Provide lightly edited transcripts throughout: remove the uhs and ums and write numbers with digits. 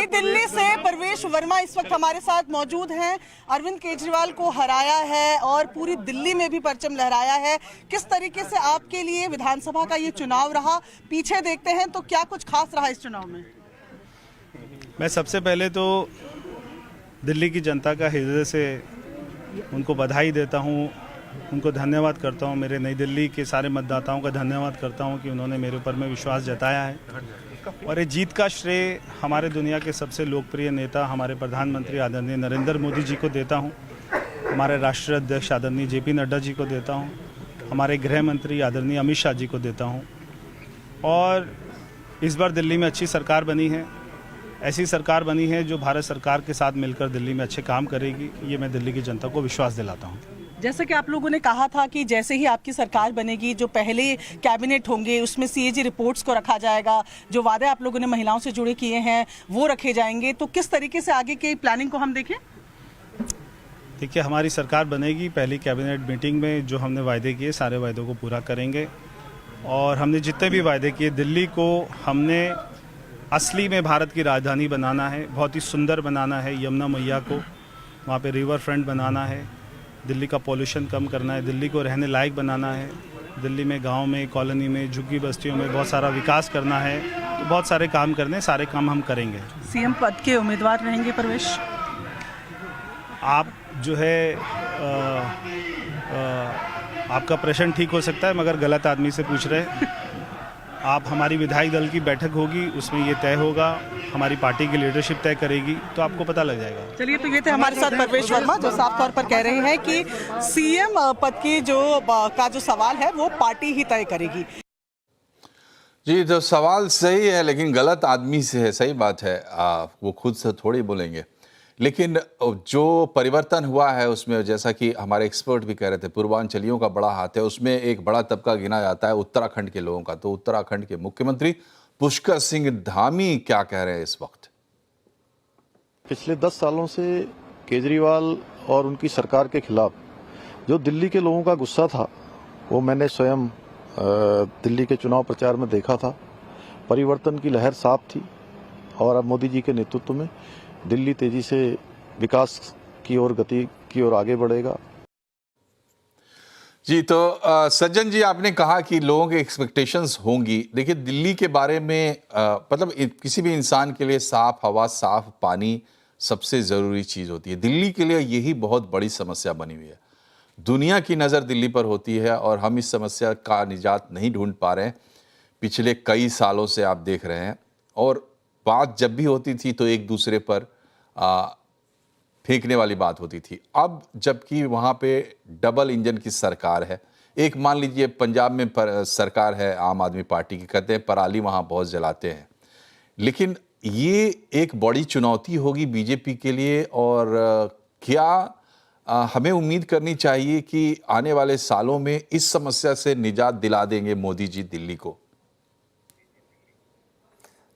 नई दिल्ली से परवेश वर्मा इस वक्त हमारे साथ मौजूद हैं। अरविंद केजरीवाल को हराया है और पूरी दिल्ली में भी परचम लहराया है। किस तरीके से आपके लिए विधानसभा का ये चुनाव रहा, पीछे देखते हैं तो क्या कुछ खास रहा इस चुनाव में? मैं सबसे पहले तो दिल्ली की जनता का हृदय से उनको बधाई देता हूँ, उनको धन्यवाद करता हूँ। मेरे नई दिल्ली के सारे मतदाताओं का धन्यवाद करता हूँ कि उन्होंने मेरे ऊपर में विश्वास जताया है। और ये जीत का श्रेय हमारे दुनिया के सबसे लोकप्रिय नेता हमारे प्रधानमंत्री आदरणीय नरेंद्र मोदी जी को देता हूँ, हमारे राष्ट्रीय अध्यक्ष आदरणीय जेपी नड्डा जी को देता हूँ, हमारे गृह मंत्री आदरणीय अमित शाह जी को देता हूँ। और इस बार दिल्ली में अच्छी सरकार बनी है, ऐसी सरकार बनी है जो भारत सरकार के साथ मिलकर दिल्ली में अच्छे काम करेगी। ये मैं दिल्ली की जनता को विश्वास दिलाता हूँ। जैसे कि आप लोगों ने कहा था कि जैसे ही आपकी सरकार बनेगी, जो पहले कैबिनेट होंगे उसमें सीएजी रिपोर्ट्स को रखा जाएगा, जो वादे आप लोगों ने महिलाओं से जुड़े किए हैं वो रखे जाएंगे। तो किस तरीके से आगे की प्लानिंग को हम देखें? देखिए, हमारी सरकार बनेगी, पहली कैबिनेट मीटिंग में जो हमने वायदे किए सारे वायदों को पूरा करेंगे। और हमने जितने भी वायदे किए, दिल्ली को हमने असली में भारत की राजधानी बनाना है, बहुत ही सुंदर बनाना है। यमुना मैया को वहाँ पे रिवर फ्रंट बनाना है, दिल्ली का पॉल्यूशन कम करना है, दिल्ली को रहने लायक बनाना है, दिल्ली में गांव में, कॉलोनी में, झुग्गी बस्तियों में बहुत सारा विकास करना है। तो बहुत सारे काम करने, सारे काम हम करेंगे। सीएम पद के उम्मीदवार रहेंगे परवेश? आप जो है आपका प्रश्न ठीक हो सकता है मगर गलत आदमी से पूछ रहे हैं। आप हमारी विधायक दल की बैठक होगी, उसमें ये तय होगा, हमारी पार्टी की लीडरशिप तय करेगी, तो आपको पता लग जाएगा। चलिए, तो ये थे हमारे साथ परवेश वर्मा जो साफ तौर पर कह रहे हैं कि सीएम पद की जो सवाल है वो पार्टी ही तय करेगी। जी, तो सवाल सही है लेकिन गलत आदमी से है, सही बात है। वो खुद से थोड़ी बोलेंगे। लेकिन जो परिवर्तन हुआ है उसमें, जैसा कि हमारे एक्सपर्ट भी कह रहे थे, पूर्वांचलियों का बड़ा हाथ है। उसमें एक बड़ा तबका गिना जाता है उत्तराखंड के लोगों का। तो उत्तराखंड के मुख्यमंत्री पुष्कर सिंह धामी क्या कह रहे हैं इस वक्त? पिछले 10 सालों से केजरीवाल और उनकी सरकार के खिलाफ जो दिल्ली के लोगों का गुस्सा था वो मैंने स्वयं दिल्ली के चुनाव प्रचार में देखा था। परिवर्तन की लहर साफ थी और अब मोदी जी के नेतृत्व में दिल्ली तेजी से विकास की ओर, गति की ओर आगे बढ़ेगा। जी, तो सज्जन जी, आपने कहा कि लोगों के एक्सपेक्टेशंस होंगी। देखिए, दिल्ली के बारे में मतलब किसी भी इंसान के लिए साफ हवा, साफ पानी सबसे ज़रूरी चीज़ होती है। दिल्ली के लिए यही बहुत बड़ी समस्या बनी हुई है। दुनिया की नज़र दिल्ली पर होती है और हम इस समस्या का निजात नहीं ढूंढ पा रहे हैं। पिछले कई सालों से आप देख रहे हैं, और बात जब भी होती थी तो एक दूसरे पर फेंकने वाली बात होती थी। अब जबकि वहाँ पे डबल इंजन की सरकार है, एक मान लीजिए पंजाब में सरकार है आम आदमी पार्टी की, कहते हैं पराली वहाँ बहुत जलाते हैं। लेकिन ये एक बड़ी चुनौती होगी बीजेपी के लिए। और क्या हमें उम्मीद करनी चाहिए कि आने वाले सालों में इस समस्या से निजात दिला देंगे मोदी जी दिल्ली को?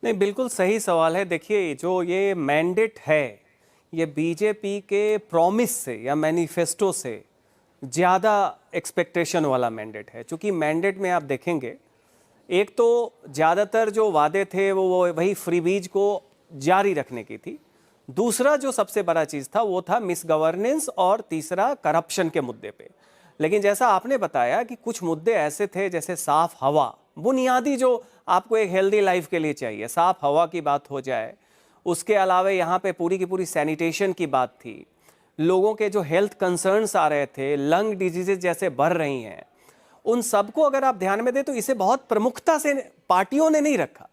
नहीं, बिल्कुल सही सवाल है। देखिए, जो ये मैंडेट है ये बीजेपी के प्रॉमिस से या मैनिफेस्टो से ज़्यादा एक्सपेक्टेशन वाला मैंडेट है। क्योंकि मैंडेट में आप देखेंगे, एक तो ज़्यादातर जो वादे थे वो वही फ्रीबीज को जारी रखने की थी। दूसरा जो सबसे बड़ा चीज़ था वो था मिस गवर्नेंस, और तीसरा करप्शन के मुद्दे पे। लेकिन जैसा आपने बताया कि कुछ मुद्दे ऐसे थे जैसे साफ़ हवा, बुनियादी जो आपको एक हेल्दी लाइफ के लिए चाहिए, साफ़ हवा की बात हो जाए। उसके अलावा यहाँ पे पूरी की पूरी सैनिटेशन की बात थी। लोगों के जो हेल्थ कंसर्न्स आ रहे थे, लंग डिजीजेज जैसे बढ़ रही हैं, उन सबको अगर आप ध्यान में दें तो इसे बहुत प्रमुखता से पार्टियों ने नहीं रखा।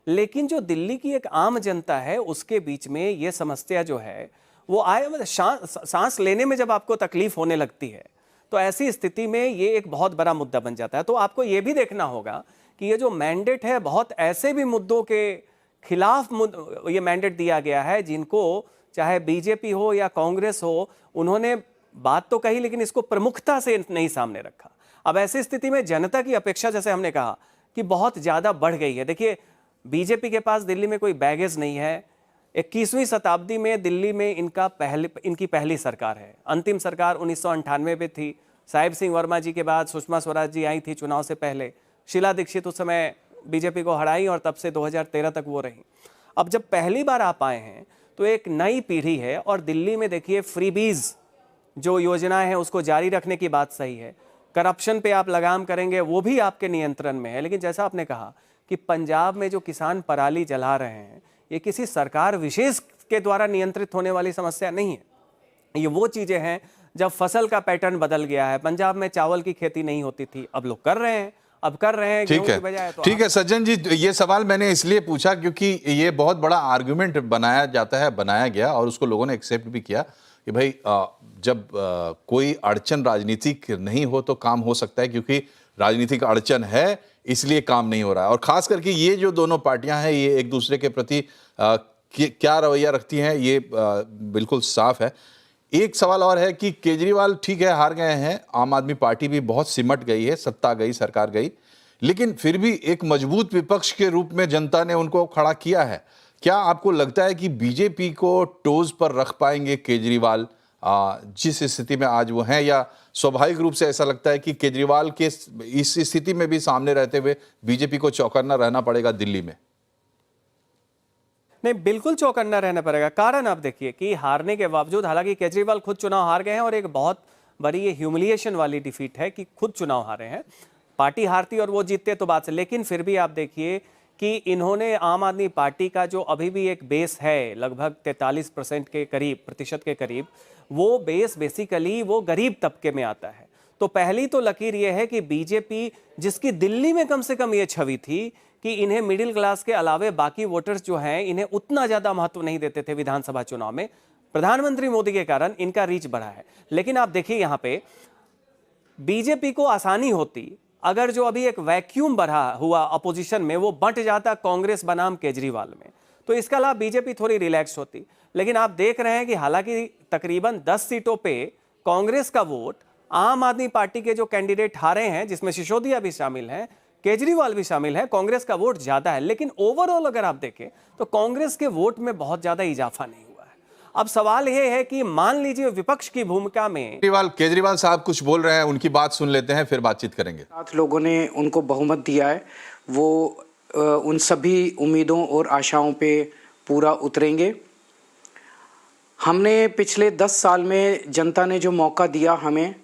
लेकिन जो दिल्ली की एक आम जनता है उसके बीच में ये समस्या जो है वो आए, मतलब सांस लेने में जब आपको तकलीफ होने लगती है तो ऐसी स्थिति में ये एक बहुत बड़ा मुद्दा बन जाता है। तो आपको ये भी देखना होगा कि ये जो मैंडेट है, बहुत ऐसे भी मुद्दों के खिलाफ ये मैंडेट दिया गया है जिनको चाहे बीजेपी हो या कांग्रेस हो, उन्होंने बात तो कही लेकिन इसको प्रमुखता से नहीं सामने रखा। अब ऐसी स्थिति में जनता की अपेक्षा, जैसे हमने कहा, कि बहुत ज़्यादा बढ़ गई है। देखिए, बीजेपी के पास दिल्ली में कोई बैगेज नहीं है। 21वीं शताब्दी में दिल्ली में इनकी पहली सरकार है। अंतिम सरकार 1998 में थी। साहिब सिंह वर्मा जी के बाद सुषमा स्वराज जी आई थी चुनाव से पहले। शीला दीक्षित उस समय बीजेपी को हराई और तब से 2013 तक वो रही। अब जब पहली बार आप आए हैं तो एक नई पीढ़ी है, और दिल्ली में देखिए फ्रीबीज जो योजनाएं हैं उसको जारी रखने की बात सही है, करप्शन पे आप लगाम करेंगे वो भी आपके नियंत्रण में है। लेकिन जैसा आपने कहा कि पंजाब में जो किसान पराली जला रहे हैं, ये किसी सरकार विशेष के द्वारा नियंत्रित होने वाली समस्या नहीं है। ये वो चीजें हैं जब फसल का पैटर्न बदल गया है। पंजाब में चावल की खेती नहीं होती थी, अब लोग कर रहे हैं, अब कर रहे हैं ठीक गेहूं की बजाय। है, तो ठीक है सज्जन जी, ये सवाल मैंने इसलिए पूछा क्योंकि ये बहुत बड़ा आर्गुमेंट बनाया जाता है, बनाया गया और उसको लोगों ने एक्सेप्ट भी किया कि भाई जब कोई अड़चन राजनीतिक नहीं हो तो काम हो सकता है, क्योंकि राजनीतिक अड़चन है इसलिए काम नहीं हो रहा है। और खास करके ये जो दोनों पार्टियां हैं ये एक दूसरे के प्रति क्या रवैया रखती हैं ये बिल्कुल साफ है। एक सवाल और है कि केजरीवाल ठीक है हार गए हैं, आम आदमी पार्टी भी बहुत सिमट गई है, सत्ता गई, सरकार गई, लेकिन फिर भी एक मजबूत विपक्ष के रूप में जनता ने उनको खड़ा किया है। क्या आपको लगता है कि बीजेपी को टोज पर रख पाएंगे केजरीवाल जिस स्थिति में आज वो हैं, या स्वाभाविक रूप से ऐसा लगता है कि केजरीवाल के इस स्थिति में भी सामने रहते हुए बीजेपी को चौकन्ना रहना पड़ेगा दिल्ली में? नहीं, बिल्कुल चौकन्ना रहना पड़ेगा। कारण आप देखिए कि हारने के बावजूद, हालांकि केजरीवाल खुद चुनाव हार गए हैं और एक बहुत बड़ी ये ह्यूमिलिएशन वाली डिफीट है कि खुद चुनाव हारे हैं, पार्टी हारती और वो जीतते तो बात से। लेकिन फिर भी आप देखिए कि इन्होंने आम आदमी पार्टी का जो अभी भी एक बेस है लगभग 43% के करीब, प्रतिशत के करीब, वो बेस बेसिकली वो गरीब तबके में आता है। तो पहली तो लकीर ये है कि बीजेपी, जिसकी दिल्ली में कम से कम ये छवि थी कि इन्हें मिडिल क्लास के अलावे बाकी वोटर्स जो हैं इन्हें उतना ज्यादा महत्व नहीं देते थे विधानसभा चुनाव में, प्रधानमंत्री मोदी के कारण इनका रीच बढ़ा है। लेकिन आप देखिए यहां पे बीजेपी को आसानी होती अगर जो अभी एक वैक्यूम बढ़ा हुआ अपोजिशन में वो बंट जाता कांग्रेस बनाम केजरीवाल में, तो इसके अलावा बीजेपी थोड़ी रिलैक्स होती। लेकिन आप देख रहे हैं कि हालांकि तकरीबन 10 सीटों पे कांग्रेस का वोट आम आदमी पार्टी के जो कैंडिडेट हारे हैं, जिसमें सिसोदिया भी शामिल हैं, केजरीवाल भी शामिल है, कांग्रेस का वोट ज्यादा है। लेकिन ओवरऑल अगर आप देखें तो कांग्रेस के वोट में बहुत ज्यादा इजाफा नहीं हुआ है। अब सवाल यह है कि मान लीजिए विपक्ष की भूमिका में केजरीवाल साहब कुछ बोल रहे हैं, उनकी बात सुन लेते हैं फिर बातचीत करेंगे। 7 लोगों ने उनको बहुमत दिया है, वो उन सभी उम्मीदों और आशाओं पे पूरा उतरेंगे। हमने पिछले 10 साल में जनता ने जो मौका दिया हमें,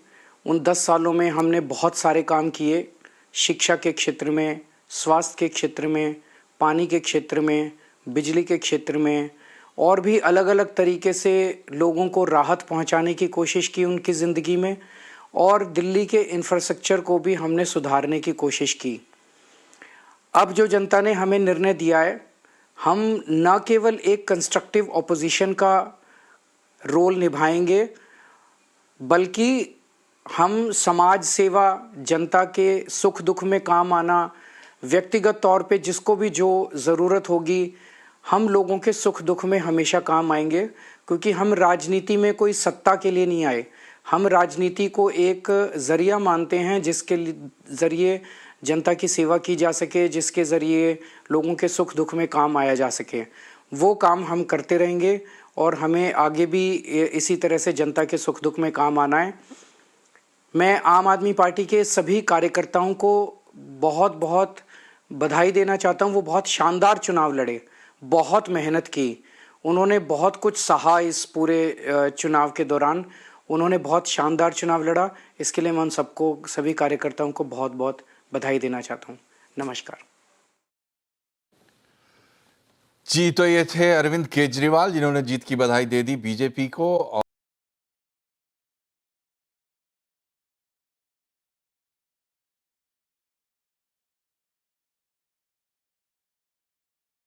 उन 10 सालों में हमने बहुत सारे काम किए, शिक्षा के क्षेत्र में, स्वास्थ्य के क्षेत्र में, पानी के क्षेत्र में, बिजली के क्षेत्र में, और भी अलग अलग तरीके से लोगों को राहत पहुंचाने की कोशिश की उनकी ज़िंदगी में, और दिल्ली के इंफ्रास्ट्रक्चर को भी हमने सुधारने की कोशिश की। अब जो जनता ने हमें निर्णय दिया है, हम न केवल एक कंस्ट्रक्टिव ऑपोजिशन का रोल निभाएंगे, बल्कि हम समाज सेवा, जनता के सुख दुख में काम आना, व्यक्तिगत तौर पे जिसको भी जो ज़रूरत होगी, हम लोगों के सुख दुख में हमेशा काम आएंगे। क्योंकि हम राजनीति में कोई सत्ता के लिए नहीं आए, हम राजनीति को एक ज़रिया मानते हैं जिसके ज़रिए जनता की सेवा की जा सके, जिसके ज़रिए लोगों के सुख दुख में काम आया जा सके। वो काम हम करते रहेंगे और हमें आगे भी इसी तरह से जनता के सुख दुख में काम आना है। मैं आम आदमी पार्टी के सभी कार्यकर्ताओं को बहुत बहुत बधाई देना चाहता हूं। वो बहुत शानदार चुनाव लड़े, बहुत मेहनत की, उन्होंने बहुत कुछ सहा इस पूरे चुनाव के दौरान, उन्होंने बहुत शानदार चुनाव लड़ा। इसके लिए मैं उन सबको, सभी कार्यकर्ताओं को बहुत बहुत बधाई देना चाहता हूं। नमस्कार जी। तो ये थे अरविंद केजरीवाल जिन्होंने जीत की बधाई दे दी बीजेपी को।